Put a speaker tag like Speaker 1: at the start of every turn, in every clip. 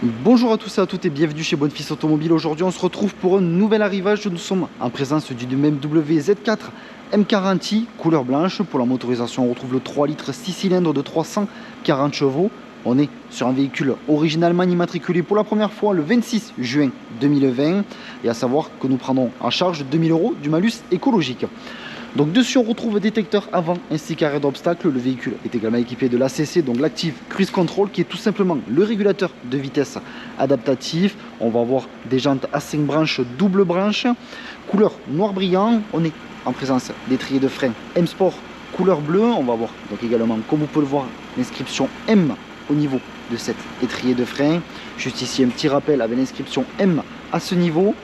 Speaker 1: Bonjour à tous et à toutes et bienvenue chez Bonfils Automobile. Aujourd'hui on se retrouve pour un nouvel arrivage. Nous sommes en présence du BMW Z4 M40i couleur blanche. Pour la motorisation on retrouve le 3 litres 6 cylindres de 340 chevaux. On est sur un véhicule originalement immatriculé pour la première fois le 26 juin 2020. Et à savoir que nous prendrons en charge 2000 € du malus écologique. Donc dessus on retrouve détecteur avant ainsi qu'arrêt d'obstacle. Le véhicule est également équipé de l'ACC, donc l'Active Cruise Control, qui est tout simplement le régulateur de vitesse adaptatif. On va avoir des jantes à 5 branches, double branche, couleur noir brillant. On est en présence d'étriers de frein M Sport couleur bleue. On va avoir donc également, comme vous pouvez le voir, l'inscription M au niveau de cet étrier de frein. Juste ici un petit rappel avec l'inscription M à ce niveau.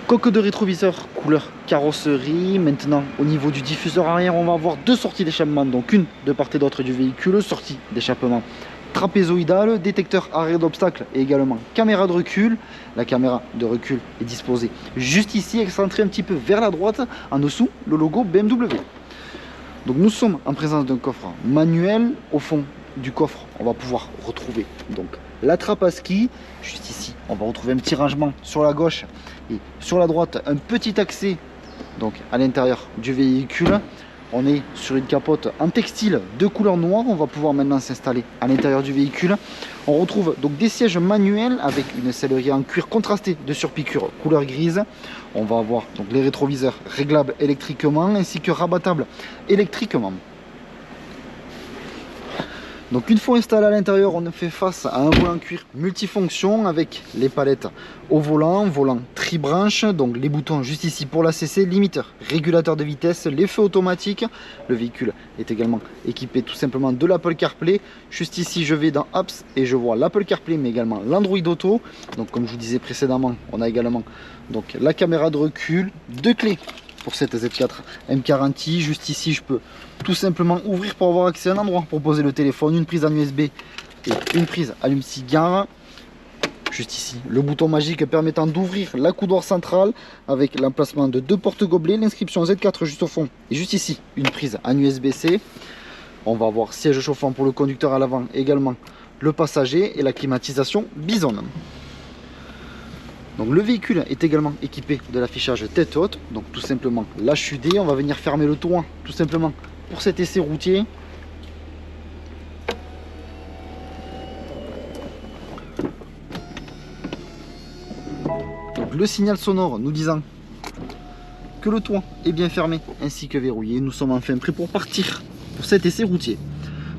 Speaker 1: Coque de rétroviseur couleur carrosserie. Maintenant au niveau du diffuseur arrière on va avoir deux sorties d'échappement, donc une de part et d'autre du véhicule. Sortie d'échappement trapézoïdale, détecteur arrêt d'obstacle et également caméra de recul. La caméra de recul est disposée juste ici, excentrée un petit peu vers la droite, en dessous le logo BMW. Donc nous sommes en présence d'un coffre manuel. Au fond du coffre on va pouvoir retrouver donc la trappe à ski. Juste ici on va retrouver un petit rangement sur la gauche et sur la droite un petit accès donc à l'intérieur du véhicule. On est sur une capote en textile de couleur noire. On va pouvoir maintenant s'installer à l'intérieur du véhicule. On retrouve donc des sièges manuels avec une sellerie en cuir contrasté de surpiqûre couleur grise. On va avoir donc les rétroviseurs réglables électriquement ainsi que rabattables électriquement. Donc une fois installé à l'intérieur, on fait face à un volant cuir multifonction avec les palettes au volant, volant tri-branche, donc les boutons juste ici pour l'ACC, limiteur, régulateur de vitesse, les feux automatiques. Le véhicule est également équipé tout simplement de l'Apple CarPlay. Juste ici je vais dans Apps et je vois l'Apple CarPlay mais également l'Android Auto. Donc comme je vous disais précédemment, on a également donc la caméra de recul, deux clés pour cette Z4 M40i. Juste ici je peux tout simplement ouvrir pour avoir accès à un endroit pour poser le téléphone, une prise en USB et une prise allume-cigare. Juste ici le bouton magique permettant d'ouvrir la coudoir centrale avec l'emplacement de deux porte-gobelets, l'inscription Z4 juste au fond et juste ici une prise en USB-C. On va avoir siège chauffant pour le conducteur à l'avant, également le passager et la climatisation Bison. Donc le véhicule est également équipé de l'affichage tête haute, donc tout simplement l'HUD. On va venir fermer le toit tout simplement pour cet essai routier. Donc le signal sonore nous disant que le toit est bien fermé ainsi que verrouillé. Nous sommes enfin prêts pour partir pour cet essai routier.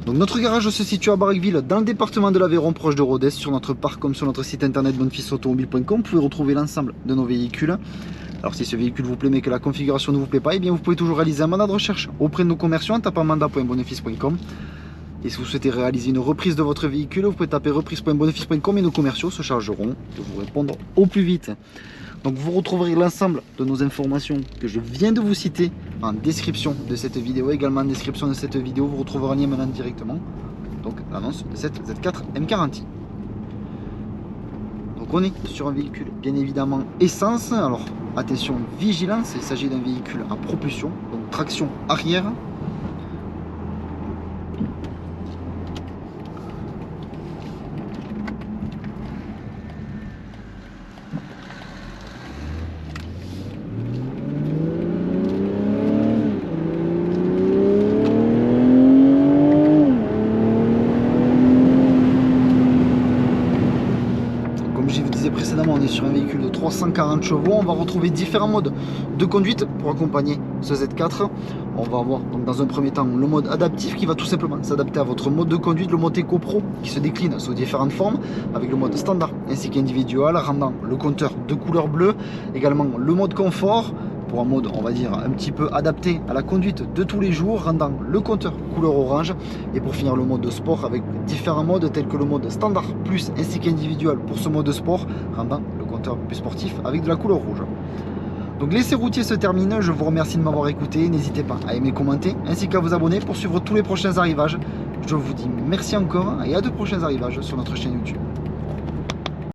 Speaker 1: Donc notre garage se situe à Barraqueville dans le département de l'Aveyron, proche de Rodez. Sur notre parc comme sur notre site internet bonfilsautomobile.com, vous pouvez retrouver l'ensemble de nos véhicules. Alors si ce véhicule vous plaît mais que la configuration ne vous plaît pas, eh bien vous pouvez toujours réaliser un mandat de recherche auprès de nos commerciaux en tapant mandat.bonefils.com. Et si vous souhaitez réaliser une reprise de votre véhicule, vous pouvez taper reprise.bonefils.com et nos commerciaux se chargeront de vous répondre au plus vite. Donc vous retrouverez l'ensemble de nos informations que je viens de vous citer en description de cette vidéo. Également en description de cette vidéo, vous retrouverez un lien maintenant directement. Donc l'annonce de cette Z4 M40i. Donc on est sur un véhicule bien évidemment essence. Alors attention, vigilance, il s'agit d'un véhicule à propulsion, donc traction arrière. Précédemment, on est sur un véhicule de 340 chevaux. On va retrouver différents modes de conduite pour accompagner ce Z4. On va avoir donc dans un premier temps le mode adaptif qui va tout simplement s'adapter à votre mode de conduite, le mode Eco Pro qui se décline sous différentes formes avec le mode standard ainsi qu'individuel, rendant le compteur de couleur bleue. Également le mode confort pour un mode on va dire un petit peu adapté à la conduite de tous les jours, rendant le compteur couleur orange. Et pour finir le mode sport avec différents modes tels que le mode standard plus ainsi qu'individuel pour ce mode sport, rendant le compteur plus sportif avec de la couleur rouge. Donc l'essai routier se termine, je vous remercie de m'avoir écouté, n'hésitez pas à aimer, commenter ainsi qu'à vous abonner pour suivre tous les prochains arrivages. Je vous dis merci encore et à de prochains arrivages sur notre chaîne YouTube.